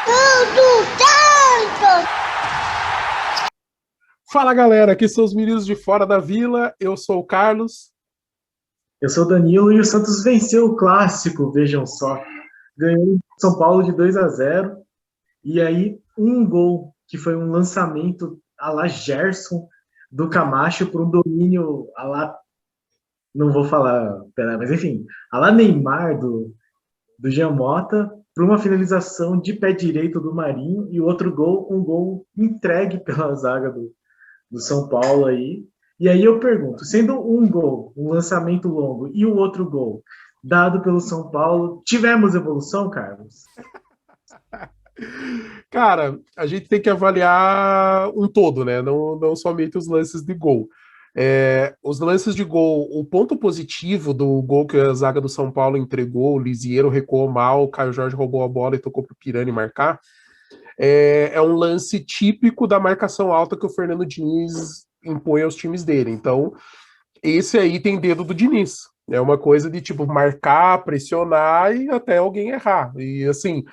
Tudo tanto! Fala galera, aqui são os meninos de Fora da Vila, eu sou o Carlos. Eu sou o Danilo e o Santos venceu o clássico, vejam só. Ganhou em São Paulo de 2-0. E aí, um gol, que foi um lançamento à la Gerson do Camacho por um domínio à la. Não vou falar, pera, mas enfim, à la Neymar do Jean Mota, para uma finalização de pé direito do Marinho. E o outro gol, um gol entregue pela zaga do São Paulo aí. E aí eu pergunto, sendo um gol, um lançamento longo e o outro gol dado pelo São Paulo, tivemos evolução, Carlos? Cara, a gente tem que avaliar um todo, né? Não somente os lances de gol. Os lances de gol, o ponto positivo do gol que a zaga do São Paulo entregou, o Lisieiro recuou mal, o Caio Jorge roubou a bola e tocou pro Pirani marcar, é um lance típico da marcação alta que o Fernando Diniz impõe aos times dele. Então, esse aí tem dedo do Diniz. É uma coisa de tipo marcar, pressionar e até alguém errar. E assim,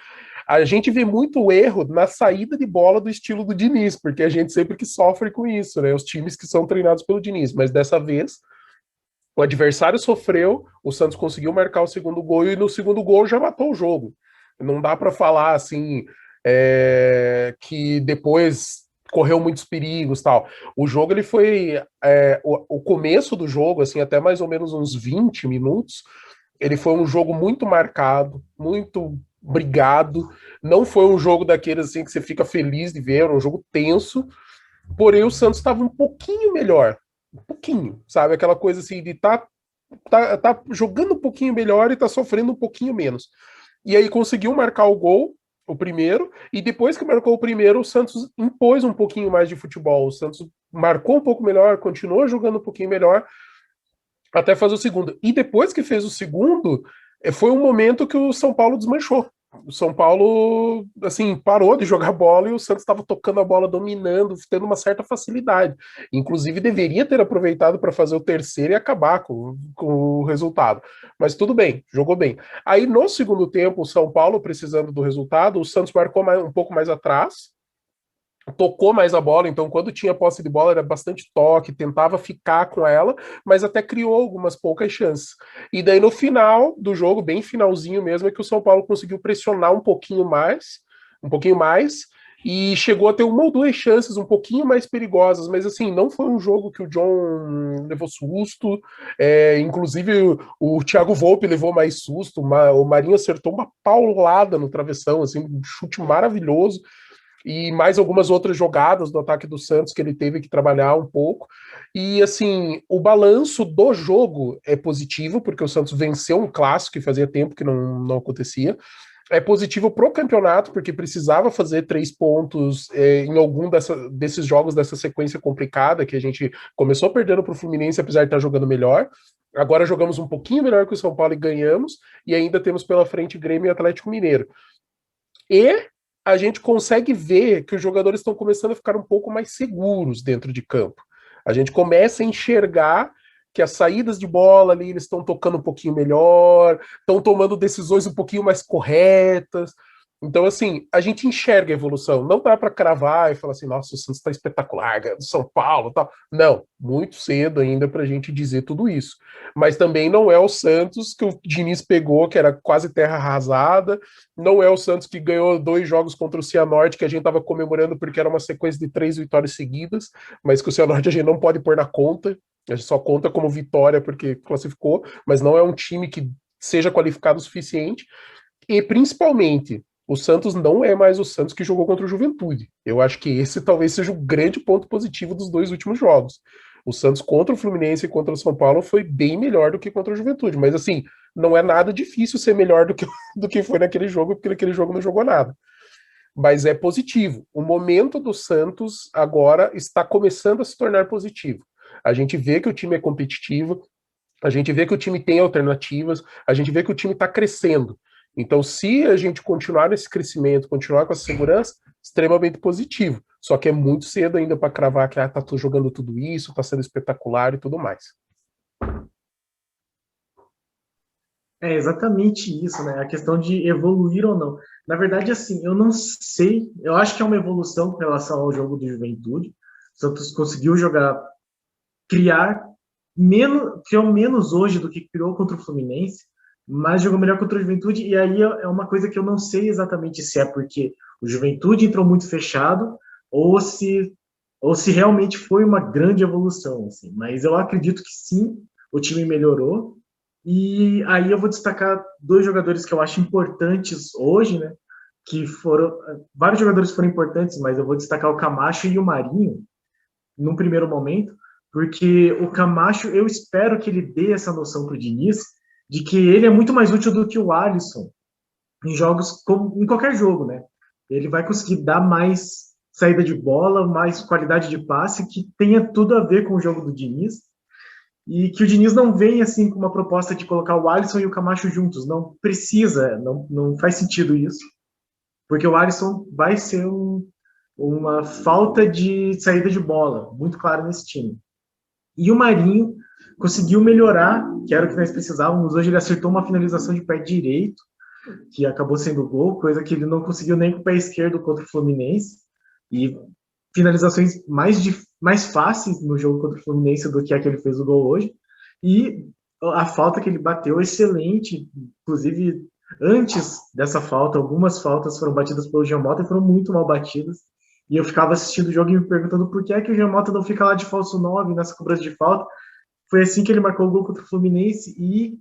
a gente vê muito erro na saída de bola do estilo do Diniz, porque a gente sempre que sofre com isso, né? Os times que são treinados pelo Diniz, mas dessa vez o adversário sofreu, o Santos conseguiu marcar o segundo gol e no segundo gol já matou o jogo. Não dá para falar assim que depois correu muitos perigos, tal. O jogo ele foi o começo do jogo, assim, até mais ou menos uns 20 minutos, ele foi um jogo muito marcado, muito brigado. Não foi um jogo daqueles assim que você fica feliz de ver, era um jogo tenso. Porém, o Santos estava um pouquinho melhor. Um pouquinho, sabe? Aquela coisa assim de tá jogando um pouquinho melhor e tá sofrendo um pouquinho menos. E aí conseguiu marcar o gol, o primeiro, e depois que marcou o primeiro, o Santos impôs um pouquinho mais de futebol. O Santos marcou um pouco melhor, continuou jogando um pouquinho melhor, até fazer o segundo. E depois que fez o segundo, foi um momento que o São Paulo desmanchou. O São Paulo, assim, parou de jogar bola e o Santos estava tocando a bola, dominando, tendo uma certa facilidade. Inclusive, deveria ter aproveitado para fazer o terceiro e acabar com o resultado. Mas tudo bem, jogou bem. Aí, no segundo tempo, o São Paulo, precisando do resultado, o Santos marcou um pouco mais atrás, tocou mais a bola, então quando tinha posse de bola era bastante toque, tentava ficar com ela, mas até criou algumas poucas chances. E daí no final do jogo, bem finalzinho mesmo, é que o São Paulo conseguiu pressionar um pouquinho mais, e chegou a ter uma ou duas chances um pouquinho mais perigosas, mas assim, não foi um jogo que o John levou susto, inclusive o Thiago Volpe levou mais susto, o Marinho acertou uma paulada no travessão, assim, um chute maravilhoso, e mais algumas outras jogadas do ataque do Santos que ele teve que trabalhar um pouco. E assim, o balanço do jogo é positivo, porque o Santos venceu um clássico que fazia tempo que não acontecia. É positivo pro campeonato, porque precisava fazer 3 pontos em algum desses jogos dessa sequência complicada, que a gente começou perdendo pro Fluminense, apesar de estar jogando melhor. Agora jogamos um pouquinho melhor que o São Paulo e ganhamos, e ainda temos pela frente Grêmio e Atlético Mineiro. E a gente consegue ver que os jogadores estão começando a ficar um pouco mais seguros dentro de campo. A gente começa a enxergar que as saídas de bola ali eles estão tocando um pouquinho melhor, estão tomando decisões um pouquinho mais corretas. Então, assim, a gente enxerga a evolução. Não dá para cravar e falar assim, nossa, o Santos está espetacular, ganhando São Paulo e tal. Não, muito cedo ainda para a gente dizer tudo isso. Mas também não é o Santos que o Diniz pegou, que era quase terra arrasada, não é o Santos que ganhou 2 jogos contra o Cianorte, que a gente estava comemorando porque era uma sequência de 3 vitórias seguidas, mas que o Cianorte a gente não pode pôr na conta, a gente só conta como vitória porque classificou, mas não é um time que seja qualificado o suficiente. E principalmente, o Santos não é mais o Santos que jogou contra o Juventude. Eu acho que esse talvez seja o grande ponto positivo dos 2 últimos jogos. O Santos contra o Fluminense e contra o São Paulo foi bem melhor do que contra o Juventude, mas assim, não é nada difícil ser melhor do que foi naquele jogo, porque naquele jogo não jogou nada. Mas é positivo. O momento do Santos agora está começando a se tornar positivo. A gente vê que o time é competitivo, a gente vê que o time tem alternativas, a gente vê que o time está crescendo. Então, se a gente continuar nesse crescimento, continuar com essa segurança, extremamente positivo. Só que é muito cedo ainda para cravar que tá jogando tudo isso, tá sendo espetacular e tudo mais. É exatamente isso, né? A questão de evoluir ou não. Na verdade, assim, eu não sei. Eu acho que é uma evolução com relação ao jogo do Juventude. O Santos conseguiu jogar, criar menos, criou menos hoje do que criou contra o Fluminense, mas jogou melhor contra o Juventude. E aí é uma coisa que eu não sei exatamente se é porque o Juventude entrou muito fechado ou se ou se realmente foi uma grande evolução, assim. Mas eu acredito que sim, o time melhorou. E aí eu vou destacar dois jogadores que eu acho importantes hoje, né? Que foram vários jogadores foram importantes, mas eu vou destacar o Camacho e o Marinho num primeiro momento, porque o Camacho eu espero que ele dê essa noção para o Diniz de que ele é muito mais útil do que o Alisson em jogos como em qualquer jogo, né? Ele vai conseguir dar mais saída de bola, mais qualidade de passe que tenha tudo a ver com o jogo do Diniz e que o Diniz não vem assim com uma proposta de colocar o Alisson e o Camacho juntos. Não precisa, não faz sentido isso, porque o Alisson vai ser uma falta de saída de bola, muito claro nesse time. E o Marinho conseguiu melhorar, que era o que nós precisávamos. Hoje ele acertou uma finalização de pé direito, que acabou sendo gol, coisa que ele não conseguiu nem com o pé esquerdo contra o Fluminense. E finalizações mais fáceis no jogo contra o Fluminense do que a que ele fez o gol hoje. E a falta que ele bateu, excelente. Inclusive, antes dessa falta, algumas faltas foram batidas pelo Giamota e foram muito mal batidas. E eu ficava assistindo o jogo e me perguntando por que é que o Giamota não fica lá de falso 9 nessa cobrança de falta. Foi assim que ele marcou o gol contra o Fluminense e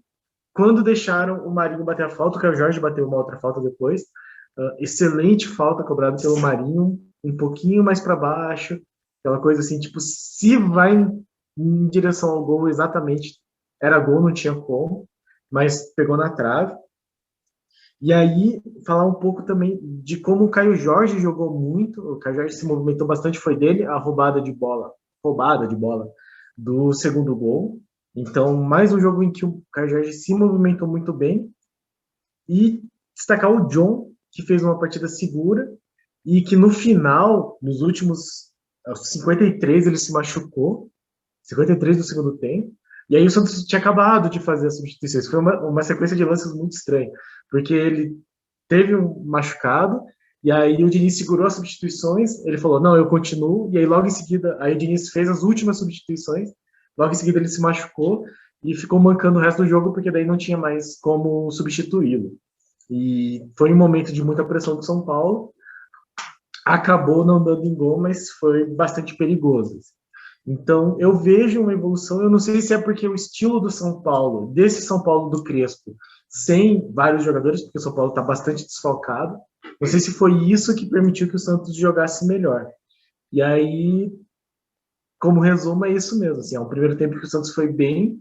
quando deixaram o Marinho bater a falta, o Caio Jorge bateu uma outra falta depois. Excelente falta cobrada pelo Marinho, um pouquinho mais para baixo, aquela coisa assim, tipo, se vai em direção ao gol exatamente, era gol, não tinha como, mas pegou na trave. E aí, falar um pouco também de como o Caio Jorge jogou muito, o Caio Jorge se movimentou bastante, foi dele a roubada de bola do segundo gol. Então, mais um jogo em que o Caio Jorge se movimentou muito bem. E destacar o John, que fez uma partida segura e que no final, nos últimos 53, ele se machucou, 53 do segundo tempo. E aí o Santos tinha acabado de fazer as substituições. Foi uma sequência de lances muito estranha, porque ele teve um machucado, e aí o Diniz segurou as substituições, ele falou, não, eu continuo, e aí logo em seguida, aí o Diniz fez as últimas substituições, logo em seguida ele se machucou, e ficou mancando o resto do jogo, porque daí não tinha mais como substituí-lo. E foi um momento de muita pressão do São Paulo, acabou não dando em gol, mas foi bastante perigoso. Então, eu vejo uma evolução, eu não sei se é porque o estilo do São Paulo, desse São Paulo do Crespo, sem vários jogadores, porque o São Paulo está bastante desfalcado, não sei se foi isso que permitiu que o Santos jogasse melhor. E aí, como resumo, é isso mesmo. Assim, é um primeiro tempo que o Santos foi bem,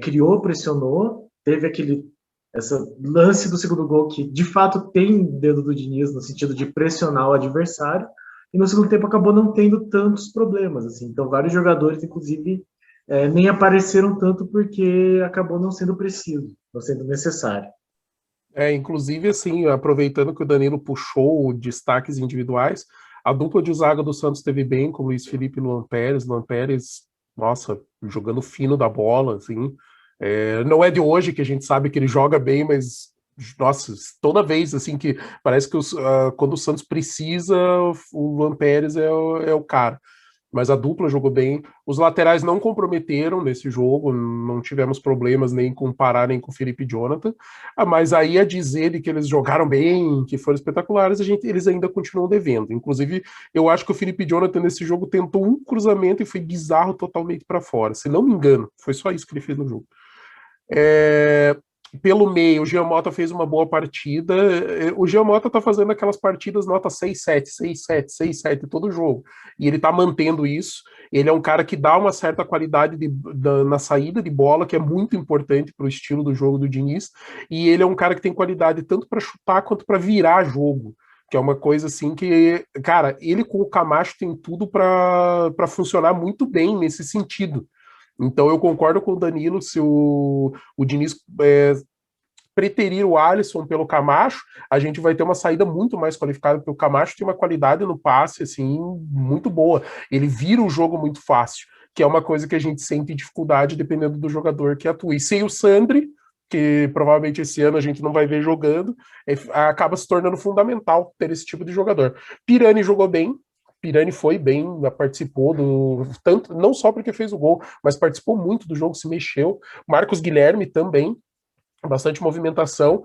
criou, pressionou, teve essa lance do segundo gol que de fato tem dedo do Diniz no sentido de pressionar o adversário, e no segundo tempo acabou não tendo tantos problemas, assim. Então vários jogadores, inclusive, nem apareceram tanto porque acabou não sendo preciso, não sendo necessário. Inclusive, assim, aproveitando que o Danilo puxou destaques individuais, a dupla de zaga do Santos teve bem, com o Luiz Felipe e Luan Pérez. Luan Pérez, nossa, jogando fino da bola, assim. Não é de hoje que a gente sabe que ele joga bem, mas, nossa, toda vez, assim, que parece que quando o Santos precisa, o Luan Pérez é o cara. Mas a dupla jogou bem. Os laterais não comprometeram nesse jogo, não tivemos problemas nem com o Pará, nem com o Felipe Jonathan. Mas aí a dizer de que eles jogaram bem, que foram espetaculares, eles ainda continuam devendo. Inclusive, eu acho que o Felipe Jonathan nesse jogo tentou um cruzamento e foi bizarro totalmente para fora. Se não me engano, foi só isso que ele fez no jogo. Pelo meio, o Giamota fez uma boa partida. O Giamota tá fazendo aquelas partidas nota 6-7, 6-7, 6-7 todo jogo. E ele tá mantendo isso. Ele é um cara que dá uma certa qualidade na saída de bola, que é muito importante para o estilo do jogo do Diniz. E ele é um cara que tem qualidade tanto para chutar quanto para virar jogo. Que é uma coisa assim que, cara, ele com o Camacho tem tudo para funcionar muito bem nesse sentido. Então eu concordo com o Danilo, se o Diniz preterir o Alisson pelo Camacho, a gente vai ter uma saída muito mais qualificada, porque o Camacho tem uma qualidade no passe, assim, muito boa. Ele vira o jogo muito fácil, que é uma coisa que a gente sente dificuldade dependendo do jogador que atua. E sem o Sandri, que provavelmente esse ano a gente não vai ver jogando, acaba se tornando fundamental ter esse tipo de jogador. Pirani jogou bem, Pirani foi bem, participou do tanto, não só porque fez o gol, mas participou muito do jogo, se mexeu. Marcos Guilherme também, bastante movimentação,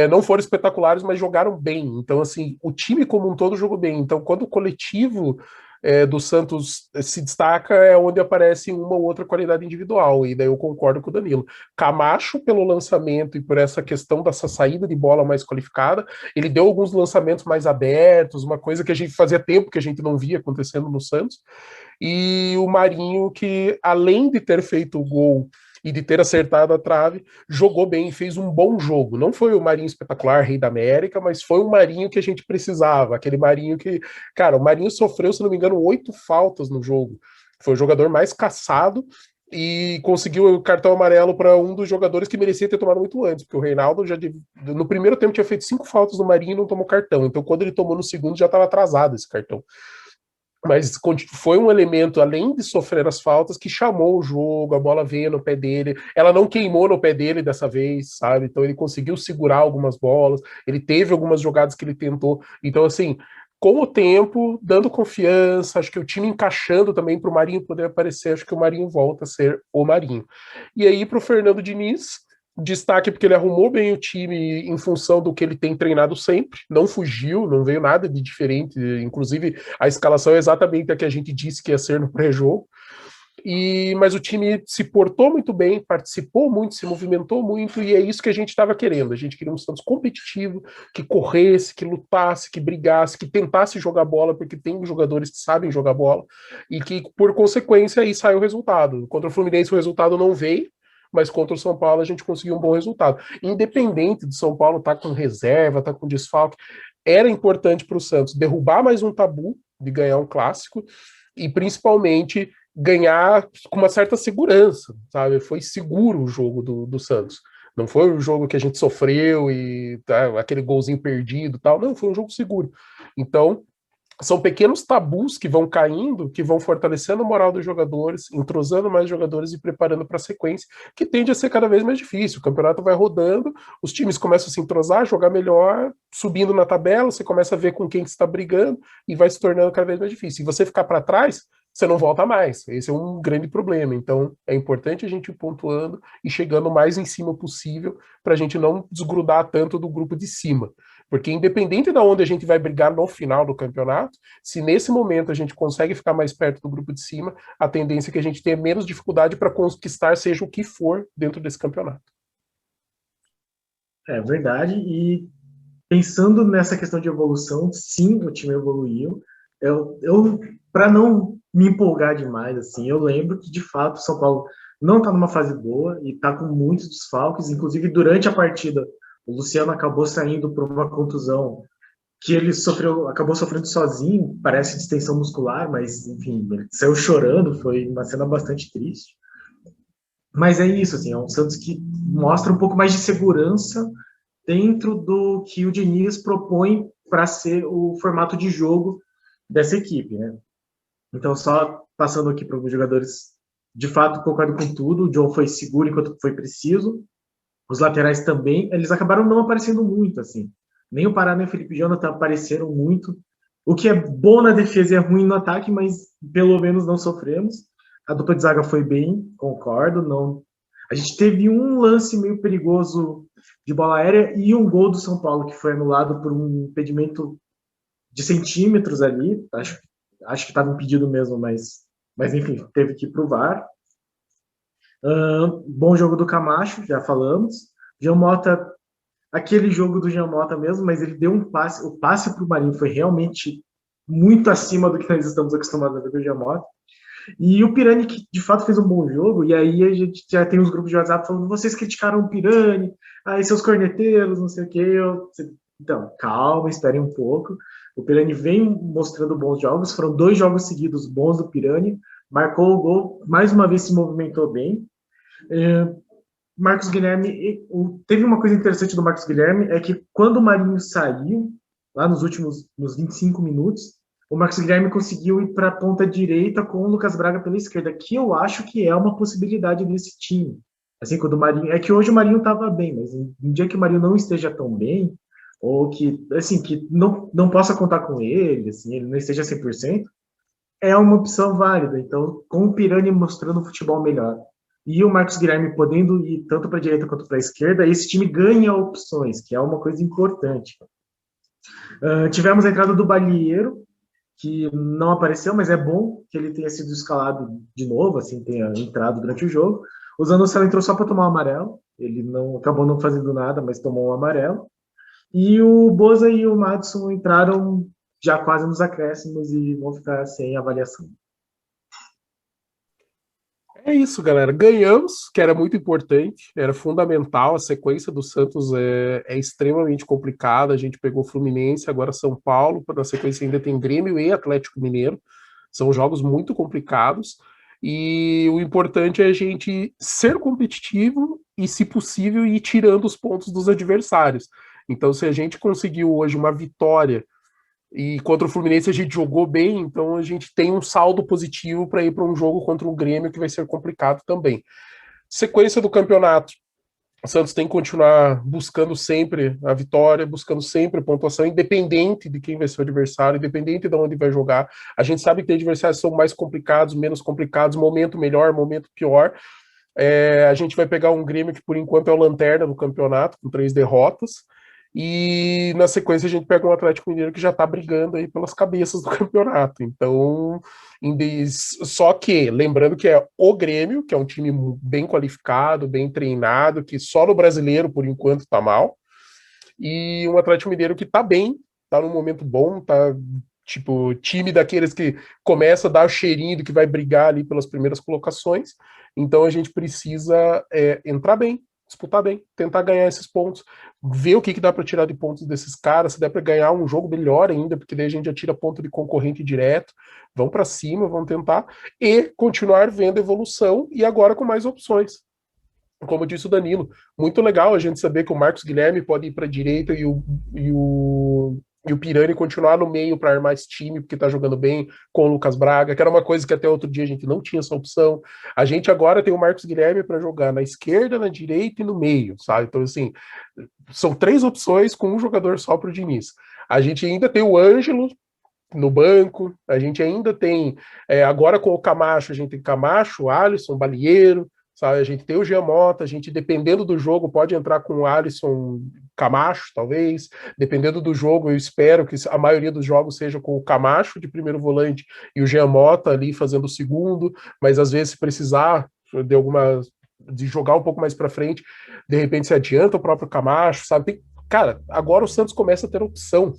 não foram espetaculares, mas jogaram bem. Então, assim, o time como um todo jogou bem. Então, quando o coletivo do Santos se destaca, é onde aparece uma ou outra qualidade individual, e daí eu concordo com o Danilo. Camacho, pelo lançamento e por essa questão dessa saída de bola mais qualificada, ele deu alguns lançamentos mais abertos, uma coisa que a gente fazia tempo que a gente não via acontecendo no Santos, e o Marinho, que além de ter feito o gol e de ter acertado a trave, jogou bem, fez um bom jogo. Não foi o Marinho espetacular, rei da América, mas foi um Marinho que a gente precisava. Aquele Marinho que... Cara, o Marinho sofreu, se não me engano, 8 faltas no jogo. Foi o jogador mais caçado e conseguiu o cartão amarelo para um dos jogadores que merecia ter tomado muito antes, porque o Reinaldo já no primeiro tempo tinha feito 5 faltas no Marinho e não tomou cartão. Então, quando ele tomou no segundo, já estava atrasado esse cartão. Mas foi um elemento, além de sofrer as faltas, que chamou o jogo, a bola veio no pé dele, ela não queimou no pé dele dessa vez, sabe? Então ele conseguiu segurar algumas bolas, ele teve algumas jogadas que ele tentou. Então, assim, com o tempo, dando confiança, acho que o time encaixando também para o Marinho poder aparecer, acho que o Marinho volta a ser o Marinho. E aí, para o Fernando Diniz, destaque porque ele arrumou bem o time em função do que ele tem treinado sempre, não fugiu, não veio nada de diferente, inclusive a escalação é exatamente a que a gente disse que ia ser no pré-jogo, mas o time se portou muito bem, participou muito, se movimentou muito, e é isso que a gente estava querendo. A gente queria um Santos competitivo, que corresse, que lutasse, que brigasse, que tentasse jogar bola, porque tem jogadores que sabem jogar bola, e que, por consequência, aí sai o resultado. Contra o Fluminense o resultado não veio, mas contra o São Paulo a gente conseguiu um bom resultado. Independente de São Paulo estar com reserva, estar com desfalque, era importante para o Santos derrubar mais um tabu de ganhar um clássico e principalmente ganhar com uma certa segurança, sabe? Foi seguro o jogo do Santos. Não foi um jogo que a gente sofreu e aquele golzinho perdido, tal. Não, foi um jogo seguro. Então, são pequenos tabus que vão caindo, que vão fortalecendo a moral dos jogadores, entrosando mais jogadores e preparando para a sequência, que tende a ser cada vez mais difícil. O campeonato vai rodando, os times começam a se entrosar, jogar melhor, subindo na tabela, você começa a ver com quem está brigando e vai se tornando cada vez mais difícil. Se você ficar para trás, você não volta mais. Esse é um grande problema. Então, é importante a gente ir pontuando e chegando o mais em cima possível para a gente não desgrudar tanto do grupo de cima. Porque independente de onde a gente vai brigar no final do campeonato, se nesse momento a gente consegue ficar mais perto do grupo de cima, a tendência é que a gente tenha menos dificuldade para conquistar seja o que for dentro desse campeonato. É verdade, e pensando nessa questão de evolução, sim, o time evoluiu. Eu para não me empolgar demais, assim, eu lembro que de fato o São Paulo não está numa fase boa e está com muitos desfalques, inclusive durante a partida o Luciano acabou saindo por uma contusão que ele acabou sofrendo sozinho, parece distensão muscular, mas enfim, ele saiu chorando, foi uma cena bastante triste. Mas é isso, assim, é um Santos que mostra um pouco mais de segurança dentro do que o Diniz propõe para ser o formato de jogo dessa equipe, né? Então, só passando aqui para os jogadores, de fato, concordo com tudo. O John foi seguro enquanto foi preciso. Os laterais também, eles acabaram não aparecendo muito, assim. Nem o Pará nem o Felipe Jonathan apareceram muito. O que é bom na defesa e é ruim no ataque, mas pelo menos não sofremos. A dupla de zaga foi bem, concordo. Não... A gente teve um lance meio perigoso de bola aérea e um gol do São Paulo que foi anulado por um impedimento de centímetros ali. Acho que estava impedido mesmo, mas enfim, teve que ir para o VAR. Bom jogo do Camacho, já falamos. Jean Mota, aquele jogo do Jean Mota mesmo, mas ele deu um passe. O passe para o Marinho foi realmente muito acima do que nós estamos acostumados a ver do Jean Mota. E o Pirani, que de fato fez um bom jogo, e aí a gente já tem os grupos de WhatsApp falando: vocês criticaram o Pirani, aí seus corneteiros, não sei o quê. Então, calma, esperem um pouco. O Pirani vem mostrando bons jogos, foram 2 jogos seguidos bons do Pirani, marcou o gol, mais uma vez se movimentou bem. Marcos Guilherme, teve uma coisa interessante do Marcos Guilherme, é que quando o Marinho saiu, lá nos 25 minutos, o Marcos Guilherme conseguiu ir para a ponta direita com o Lucas Braga pela esquerda, que eu acho que é uma possibilidade desse time. Assim, quando o Marinho... É que hoje o Marinho estava bem, mas um dia que o Marinho não esteja tão bem, ou que, assim, que não possa contar com ele, assim, ele não esteja 100%, é uma opção válida. Então, com o Pirani mostrando um futebol melhor e o Marcos Guilherme podendo ir tanto para a direita quanto para a esquerda, esse time ganha opções, que é uma coisa importante. Tivemos a entrada do Balieiro, que não apareceu, mas é bom que ele tenha sido escalado de novo, assim, tenha entrado durante o jogo. O Zanocelo entrou só para tomar o amarelo, ele não acabou não fazendo nada, mas tomou um amarelo. E o Boza e o Madison entraram já quase nos acréscimos e vão ficar sem avaliação. É isso, galera. Ganhamos, que era muito importante, era fundamental. A sequência do Santos é extremamente complicada. A gente pegou Fluminense, agora São Paulo. Na sequência ainda tem Grêmio e Atlético Mineiro. São jogos muito complicados. E o importante é a gente ser competitivo e, se possível, ir tirando os pontos dos adversários. Então, se a gente conseguiu hoje uma vitória e contra o Fluminense a gente jogou bem, então a gente tem um saldo positivo para ir para um jogo contra o Grêmio que vai ser complicado também. Sequência do campeonato. O Santos tem que continuar buscando sempre a vitória, buscando sempre a pontuação, independente de quem vai ser o adversário, independente de onde vai jogar. A gente sabe que tem adversários que são mais complicados, menos complicados, momento melhor, momento pior. A gente vai pegar um Grêmio que, por enquanto, é o lanterna do campeonato, com 3 derrotas. E na sequência a gente pega um Atlético Mineiro que já está brigando aí pelas cabeças do campeonato. Então, só que, lembrando que é o Grêmio, que é um time bem qualificado, bem treinado, que só no brasileiro, por enquanto, está mal. E um Atlético Mineiro que está bem, está num momento bom, tá tipo time daqueles que começa a dar o cheirinho do que vai brigar ali pelas primeiras colocações. Então a gente precisa entrar bem, disputar bem, tentar ganhar esses pontos, ver o que dá para tirar de pontos desses caras, se der para ganhar um jogo melhor ainda, porque daí a gente já tira ponto de concorrente direto, vão para cima, vão tentar, e continuar vendo evolução, e agora com mais opções. Como disse o Danilo, muito legal a gente saber que o Marcos Guilherme pode ir para a direita e o Pirani continuar no meio para armar esse time, porque está jogando bem com o Lucas Braga, que era uma coisa que até outro dia a gente não tinha essa opção. A gente agora tem o Marcos Guilherme para jogar na esquerda, na direita e no meio, sabe? Então, assim, são 3 opções com um jogador só para o Diniz. A gente ainda tem o Ângelo no banco, a gente ainda tem, agora com o Camacho, a gente tem Camacho, Alisson, Balieiro, sabe? A gente tem o Giamota, a gente, dependendo do jogo, pode entrar com o Alisson, Camacho, talvez. Dependendo do jogo, eu espero que a maioria dos jogos seja com o Camacho de primeiro volante e o Giamota ali fazendo o segundo, mas às vezes, se precisar de jogar um pouco mais para frente, de repente se adianta o próprio Camacho, sabe? Cara, agora o Santos começa a ter opção.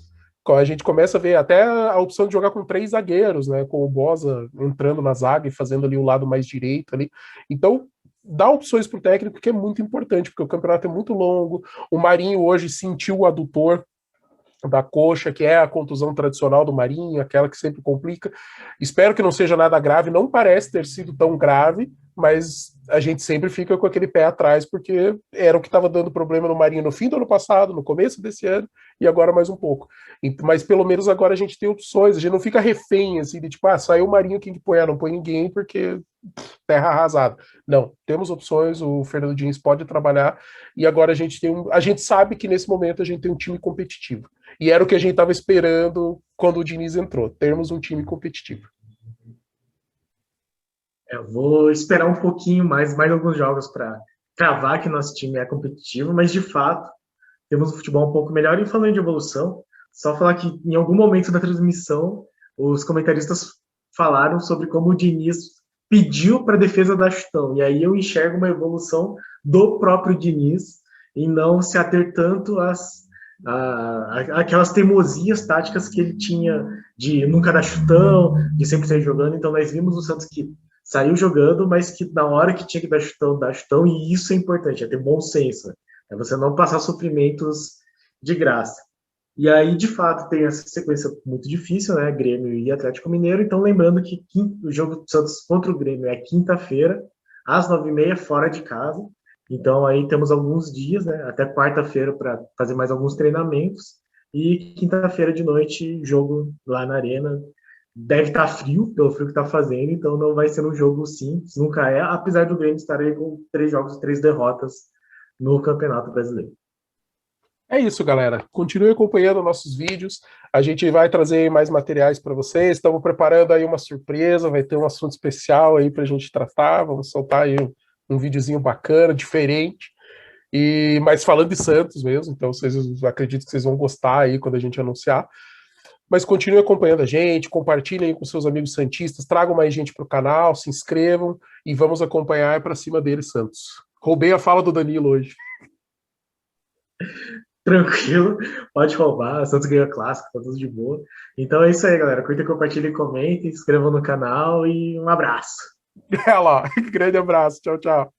A gente começa a ver até a opção de jogar com 3 zagueiros, né? Com o Boza entrando na zaga e fazendo ali o lado mais direito ali. Então, dá opções para o técnico, que é muito importante, porque o campeonato é muito longo. O Marinho hoje sentiu o adutor da coxa, que é a contusão tradicional do Marinho, aquela que sempre complica. Espero que não seja nada grave, não parece ter sido tão grave, mas a gente sempre fica com aquele pé atrás, porque era o que estava dando problema no Marinho no fim do ano passado, no começo desse ano, e agora mais um pouco. Mas pelo menos agora a gente tem opções, a gente não fica refém, assim, de tipo, saiu o Marinho, quem que põe? Não põe ninguém, porque terra arrasada. Não, temos opções, o Fernando Diniz pode trabalhar, e agora a gente sabe que nesse momento a gente tem um time competitivo. E era o que a gente estava esperando quando o Diniz entrou, termos um time competitivo. Eu vou esperar um pouquinho mais alguns jogos para cravar que nosso time é competitivo, mas de fato temos um futebol um pouco melhor. E falando de evolução, só falar que em algum momento da transmissão os comentaristas falaram sobre como o Diniz pediu para a defesa dar chutão. E aí eu enxergo uma evolução do próprio Diniz em não se ater tanto aquelas teimosias táticas que ele tinha de nunca dar chutão, de sempre sair jogando. Então nós vimos o Santos que saiu jogando, mas que na hora que tinha que dar chutão, e isso é importante, é ter bom senso, é você não passar sofrimentos de graça. E aí, de fato, tem essa sequência muito difícil, né, Grêmio e Atlético Mineiro, então lembrando que o jogo do Santos contra o Grêmio é quinta-feira, às 9h30, fora de casa, então aí temos alguns dias, né, até quarta-feira para fazer mais alguns treinamentos, e quinta-feira de noite, jogo lá na Arena, deve estar frio, pelo frio que está fazendo, então não vai ser um jogo simples, nunca é, apesar do Grêmio estar aí com 3 jogos e 3 derrotas no Campeonato Brasileiro. É isso, galera. Continue acompanhando nossos vídeos. A gente vai trazer mais materiais para vocês. Estamos preparando aí uma surpresa. Vai ter um assunto especial aí para a gente tratar. Vamos soltar aí um videozinho bacana, diferente. Mas falando de Santos mesmo. Então, acredito que vocês vão gostar aí quando a gente anunciar. Mas continue acompanhando a gente. Compartilhem com seus amigos santistas. Tragam mais gente para o canal. Se inscrevam e vamos acompanhar para cima deles, Santos. Roubei a fala do Danilo hoje. Tranquilo, pode roubar, o Santos ganhou clássico, tá tudo de boa. Então é isso aí, galera. Curta, compartilhem, comentem, se inscrevam no canal e um abraço. É lá, grande abraço, tchau, tchau.